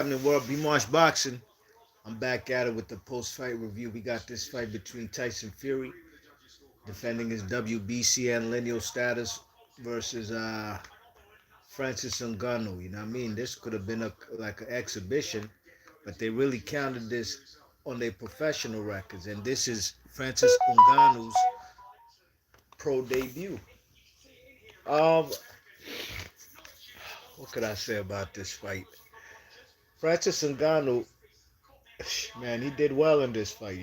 In the world, B Marsh Boxing. I'm back at it with the post-fight review. We got this fight between Tyson Fury, defending his WBC and Lineal status, versus Francis Ngannou. You know what I mean? This could have been like an exhibition, but they really counted this on their professional records, and this is Francis Ngannou's pro debut. Um, what could I say about this fight? Francis Ngannou, man, he did well in this fight.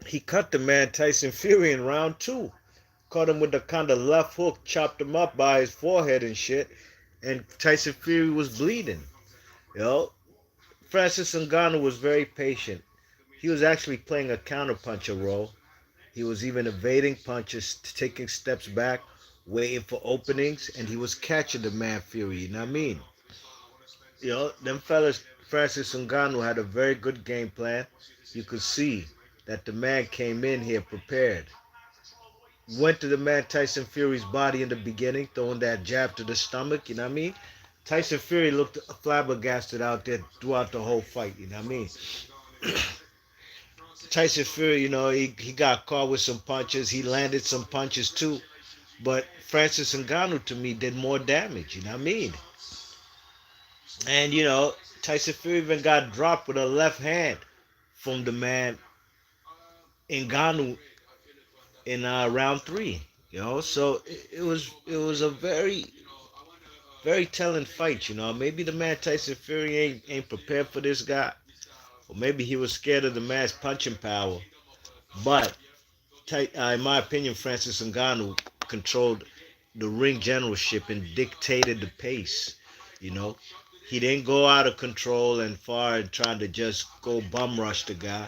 He cut the man Tyson Fury in round two. Caught him with the kind of left hook, chopped him up by his forehead and shit. And Tyson Fury was bleeding. You know, Francis Ngannou was very patient. He was actually playing a counterpuncher role. He was even evading punches, taking steps back, waiting for openings, and he was catching the man Fury. You know what I mean? Them fellas, Francis Ngannou had a very good game plan. You could see that the man came in here prepared. Went to the man Tyson Fury's body in the beginning, throwing that jab to the stomach, you know what I mean? Tyson Fury looked flabbergasted out there throughout the whole fight, you know what I mean? Tyson Fury, he got caught with some punches. He landed some punches too. But Francis Ngannou, to me, did more damage, you know what I mean? And, Tyson Fury even got dropped with a left hand from the man Ngannou in round three. So it was a very telling fight. Maybe the man Tyson Fury ain't prepared for this guy, or maybe he was scared of the man's punching power. But in my opinion, Francis Ngannou controlled the ring generalship and dictated the pace. You know, he didn't go out of control and far and trying to just go bum rush the guy.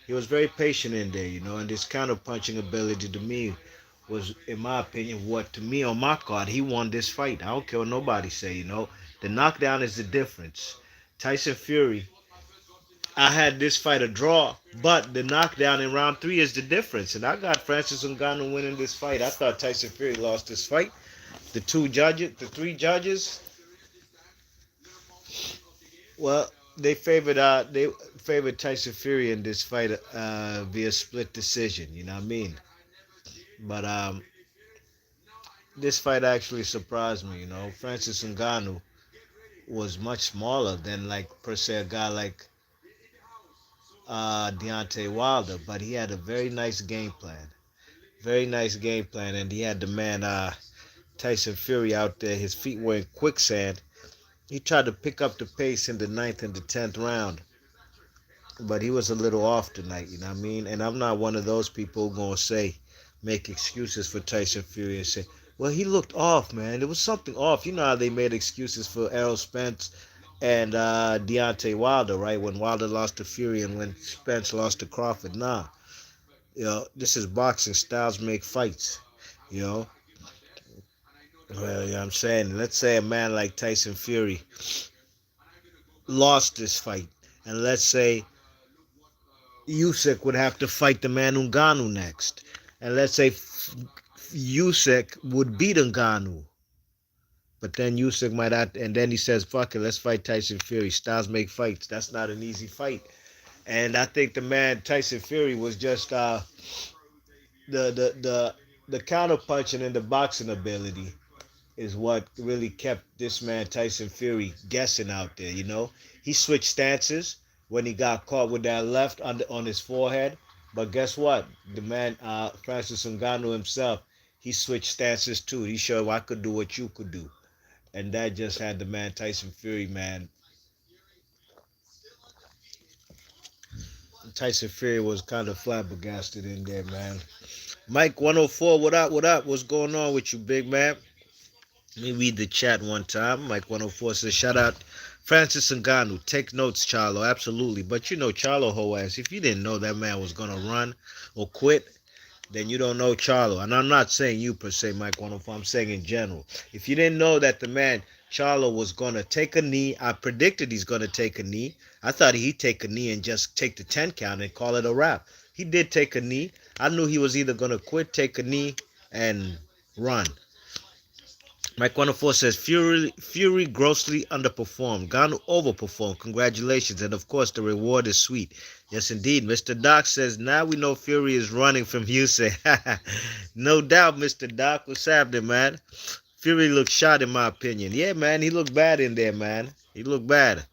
He was very patient in there, and his counter punching ability to me was, in my opinion, what to me on my card, he won this fight. I don't care what nobody say. The knockdown is the difference. Tyson Fury, I had this fight a draw, but the knockdown in round three is the difference. And I got Francis Ngannou winning this fight. I thought Tyson Fury lost this fight. The three judges, well, they favored Tyson Fury in this fight via split decision. You know what I mean? But this fight actually surprised me. Francis Ngannou was much smaller than like per se a guy like Deontay Wilder, but he had a very nice game plan. Very nice game plan, and he had the man Tyson Fury out there. His feet were in quicksand. He tried to pick up the pace in the ninth and the 10th round, but he was a little off tonight. You know what I mean? And I'm not one of those people who gonna make excuses for Tyson Fury and say, well, he looked off, man. There was something off. You know how they made excuses for Errol Spence and Deontay Wilder, right? When Wilder lost to Fury and when Spence lost to Crawford. Nah, this is boxing. Styles make fights. You know, well, I'm saying, let's say a man like Tyson Fury lost this fight, and let's say Usyk would have to fight the man Ngannou next, and let's say Usyk would beat Ngannou. But then Usyk might have, and then he says, "Fuck it, let's fight Tyson Fury." Styles make fights. That's not an easy fight, and I think the man Tyson Fury was just the counter punching and the boxing ability is what really kept this man Tyson Fury guessing out there. He switched stances when he got caught with that left on his forehead. But guess what? The man Francis Ngannou himself, he switched stances too. He showed, I could do what you could do, and that just had the man Tyson Fury, man. Tyson Fury was kind of flabbergasted in there, man. Mike 104, what up? What up? What's going on with you, big man? Let me read the chat one time. Mike 104 says, shout out Francis Ngannou. Take notes, Charlo. Absolutely. But Charlo hoe ass, if you didn't know that man was going to run or quit, then you don't know Charlo. And I'm not saying you per se, Mike 104. I'm saying in general. If you didn't know that the man Charlo was going to take a knee, I predicted he's going to take a knee. I thought he'd take a knee and just take the 10 count and call it a wrap. He did take a knee. I knew he was either going to quit, take a knee, and run. Mike 104 says Fury grossly underperformed. Ngannou overperformed. Congratulations. And of course, the reward is sweet. Yes, indeed. Mr. Doc says, now we know Fury is running from Usyk. No doubt, Mr. Doc. What's happening, man? Fury looked shot, in my opinion. Yeah, man. He looked bad in there, man. He looked bad.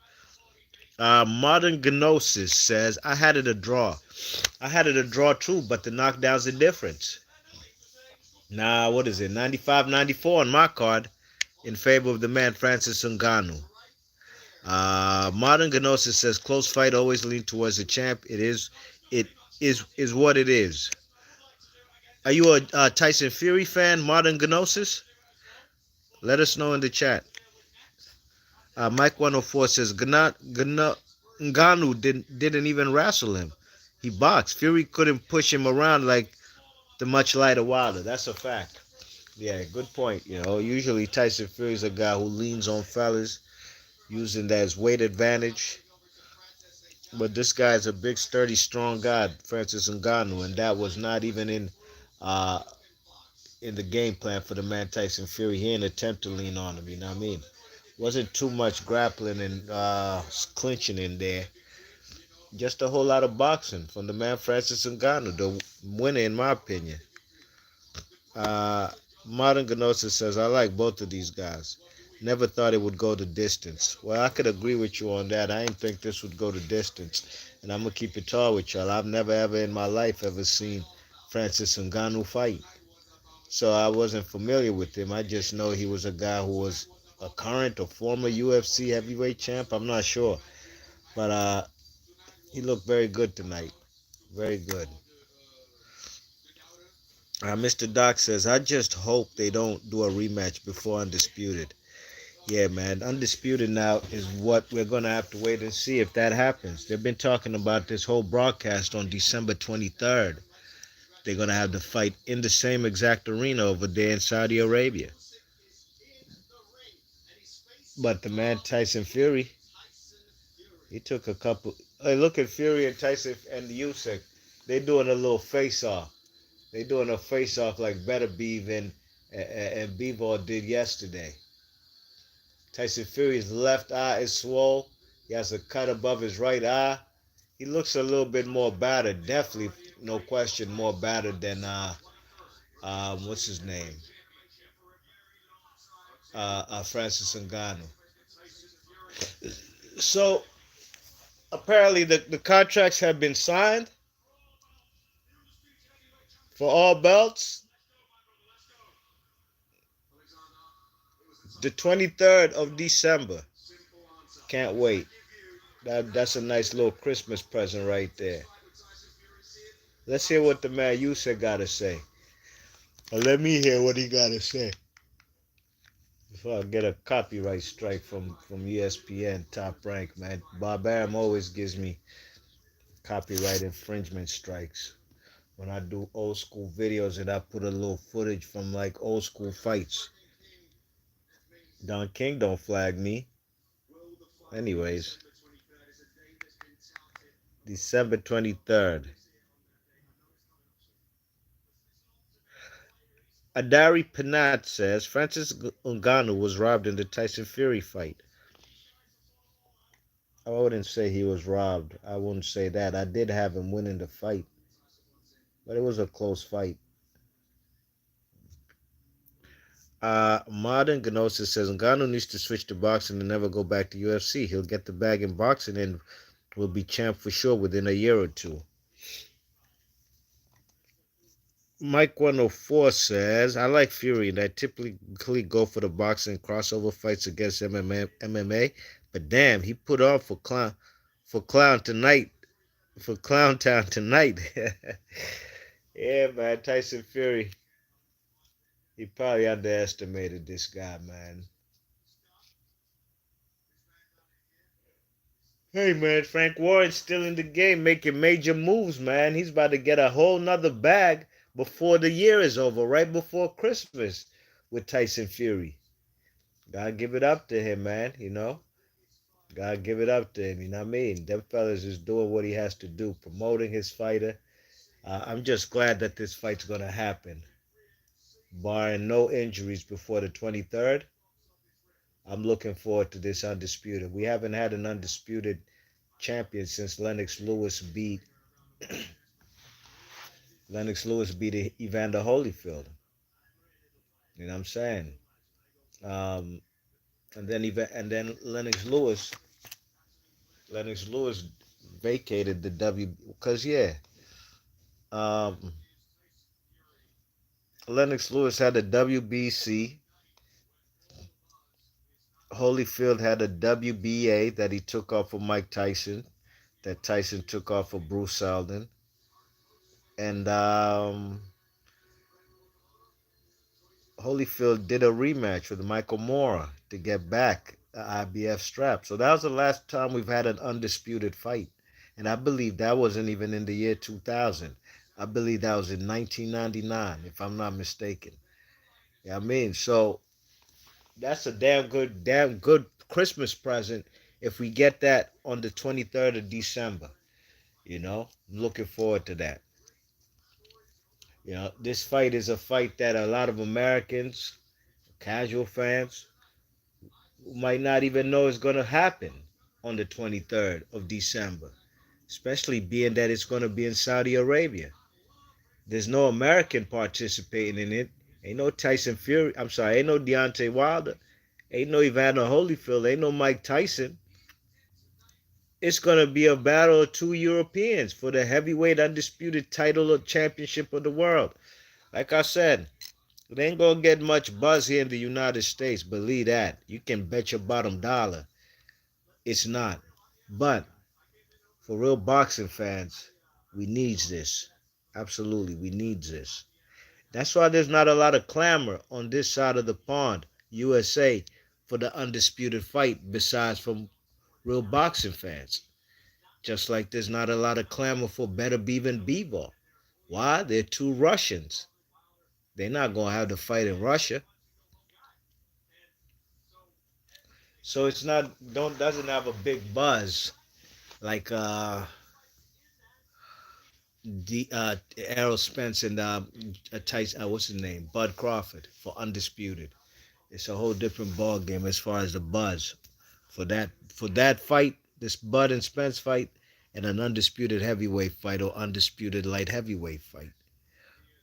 Modern Gnosis says, I had it a draw. I had it a draw too, but the knockdown's the difference. Nah, what is it? 95-94 on my card in favor of the man Francis Ngannou. Modern Gnosis says close fight always lean towards the champ. It is what it is. Are you a Tyson Fury fan, Modern Gnosis? Let us know in the chat. Mike 104 says Ngannou didn't even wrestle him. He boxed. Fury couldn't push him around like the much lighter Wilder. That's a fact. Yeah, good point. Usually Tyson Fury's a guy who leans on fellas, using that as weight advantage. But this guy's a big, sturdy, strong guy, Francis Ngannou, and that was not even uh, in the game plan for the man Tyson Fury. He didn't attempt to lean on him. You know what I mean? Wasn't too much grappling and clinching in there. Just a whole lot of boxing from the man Francis Ngannou, the winner in my opinion. Uh, Modern Gnosis says, I like both of these guys. Never thought it would go the distance. Well, I could agree with you on that. I didn't think this would go the distance. And I'm going to keep it tall with y'all. I've never ever in my life ever seen Francis Ngannou fight. So I wasn't familiar with him. I just know he was a guy who was a current or former UFC heavyweight champ. I'm not sure. But he looked very good tonight. Very good. Mr. Doc says, I just hope they don't do a rematch before Undisputed. Yeah, man. Undisputed now is what we're going to have to wait and see if that happens. They've been talking about this whole broadcast on December 23rd. They're going to have the fight in the same exact arena over there in Saudi Arabia. But the man Tyson Fury, he took a couple. Hey, look at Fury and Tyson and the Usyk. They're doing a little face-off. They're doing a face-off like Better Beef and Bivol did yesterday. Tyson Fury's left eye is swole. He has a cut above his right eye. He looks a little bit more battered. Definitely, no question, more battered than what's his name? Francis Ngannou. So apparently the contracts have been signed for all belts. The 23rd of December. Can't wait. That's a nice little Christmas present right there. Let's hear what the man Usyk got to say. Let me hear what he got to say. Before I get a copyright strike from ESPN Top Rank, man. Bob Arum always gives me copyright infringement strikes when I do old school videos and I put a little footage from like old school fights. Don King don't flag me. Anyways, December 23rd. Adari Penat says Francis Ngannou was robbed in the Tyson Fury fight. I wouldn't say he was robbed. I wouldn't say that. I did have him winning the fight, but it was a close fight. Modern Gnosis says Ngannou needs to switch to boxing and never go back to UFC. He'll get the bag in boxing and will be champ for sure within a year or two. Mike 104 says, I like Fury and I typically go for the boxing crossover fights against MMA, but damn, he put on for clown tonight, for Clown Town tonight. Yeah, man, Tyson Fury, he probably underestimated this guy, man. Hey, man, Frank Warren's still in the game making major moves, man. He's about to get a whole nother bag before the year is over, right before Christmas with Tyson Fury. Gotta give it up to him, man, Gotta give it up to him, you know what I mean? Them fellas is doing what he has to do, promoting his fighter. I'm just glad that this fight's gonna happen. barring no injuries before the 23rd. I'm looking forward to this undisputed. We haven't had an undisputed champion since Lennox Lewis beat Evander Holyfield. You know what I'm saying? Um, and then Lennox Lewis vacated the because um, Lennox Lewis had a WBC. Holyfield had a WBA that he took off of Mike Tyson. That Tyson took off of Bruce Seldon. And Holyfield did a rematch with Michael Mora to get back the IBF strap. So that was the last time we've had an undisputed fight. And I believe that wasn't even in the year 2000. I believe that was in 1999, if I'm not mistaken. Yeah, I mean, so that's a damn good Christmas present if we get that on the 23rd of December. I'm looking forward to that. This fight is a fight that a lot of Americans, casual fans, might not even know is going to happen on the 23rd of December, especially being that it's going to be in Saudi Arabia. There's no American participating in it. Ain't no Tyson Fury. I'm sorry, ain't no Deontay Wilder. Ain't no Evander Holyfield. Ain't no Mike Tyson. It's going to be a battle of two Europeans for the heavyweight undisputed title of championship of the world. Like I said, it ain't going to get much buzz here in the United States. Believe that. You can bet your bottom dollar it's not. But for real boxing fans, we needs this. Absolutely, we needs this. That's why there's not a lot of clamor on this side of the pond, USA, for the undisputed fight besides from real boxing fans. Just like there's not a lot of clamor for Better Bevan Bivol. Why? They're two Russians. They're not gonna have the fight in Russia. So it's not don't doesn't have a big buzz like Errol Spence and Tyson, what's his name, Bud Crawford for undisputed. It's a whole different ball game as far as the buzz for that fight, this Bud and Spence fight, and an undisputed heavyweight fight or undisputed light heavyweight fight.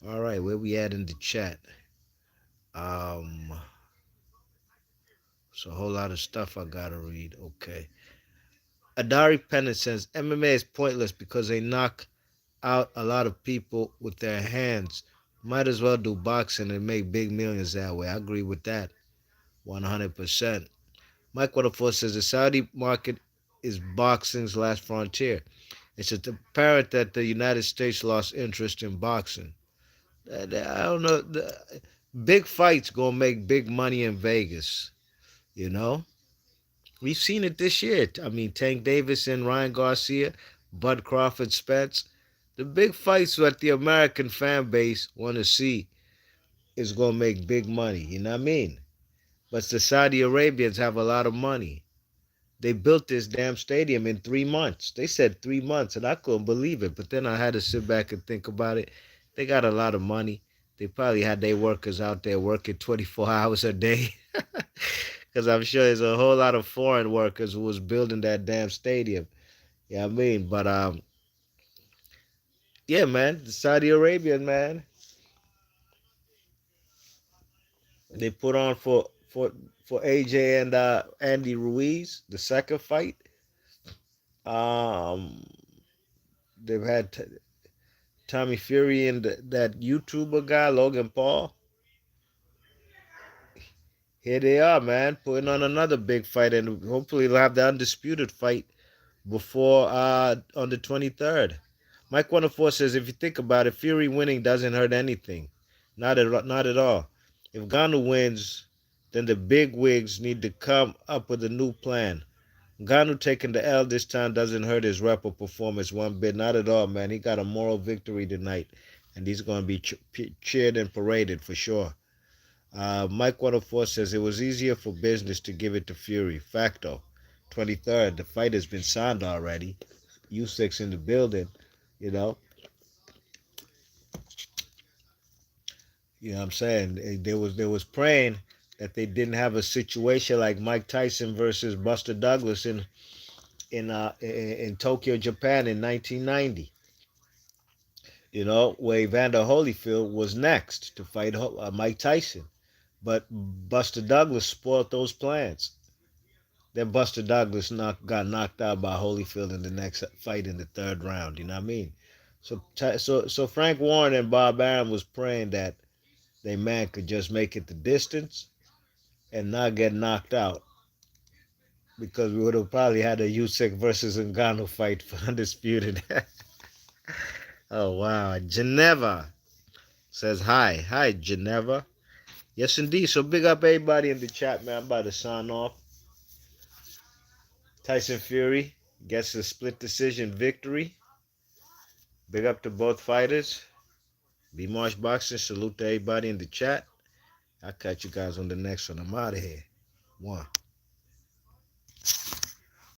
All right, where we at in the chat? Um, it's a whole lot of stuff I gotta read. Okay. Adari Pennant says MMA is pointless because they knock out a lot of people with their hands. Might as well do boxing and make big millions that way. I agree with that 100%. Mike Waterford says the Saudi market is boxing's last frontier. It's apparent that the United States lost interest in boxing. I don't know. Big fights gonna make big money in Vegas. You know, we've seen it this year. I mean, Tank Davis and Ryan Garcia, Bud Crawford, Spence. The big fights that the American fan base want to see is going to make big money. You know what I mean? But the Saudi Arabians have a lot of money. They built this damn stadium in 3 months. They said 3 months, and I couldn't believe it. But then I had to sit back and think about it. They got a lot of money. They probably had their workers out there working 24 hours a day. Because I'm sure there's a whole lot of foreign workers who was building that damn stadium. Yeah, I mean, but yeah, man, the Saudi Arabian man, they put on for AJ and Andy Ruiz the second fight. Um, they've had Tommy Fury and that YouTuber guy Logan Paul. Here they are, man, putting on another big fight, and hopefully they'll have the undisputed fight before on the 23rd. Mike 104 says, if you think about it, Fury winning doesn't hurt anything. Not at all. If Ngannou wins, then the big wigs need to come up with a new plan. Ngannou taking the L this time doesn't hurt his rep or performance one bit. Not at all, man. He got a moral victory tonight, and he's going to be cheered and paraded for sure. Mike 104 says it was easier for business to give it to Fury. Facto. 23rd, the fight has been signed already. U6 in the building, you know. You know what I'm saying? They was praying that they didn't have a situation like Mike Tyson versus Buster Douglas in Tokyo, Japan in 1990. You know, where Evander Holyfield was next to fight Mike Tyson, but Buster Douglas spoiled those plans. Then Buster Douglas got knocked out by Holyfield in the next fight in the third round. You know what I mean? So Frank Warren and Bob Arum was praying that they man could just make it the distance and not get knocked out because we would have probably had a Usyk versus Ngannou fight for undisputed. Oh wow, Geneva says hi, hi Geneva. Yes indeed. So big up everybody in the chat, man. I'm about to sign off. Tyson Fury gets a split decision victory. Big up to both fighters. B Marsh Boxing. Salute to everybody in the chat. I'll catch you guys on the next one. I'm out of here. One.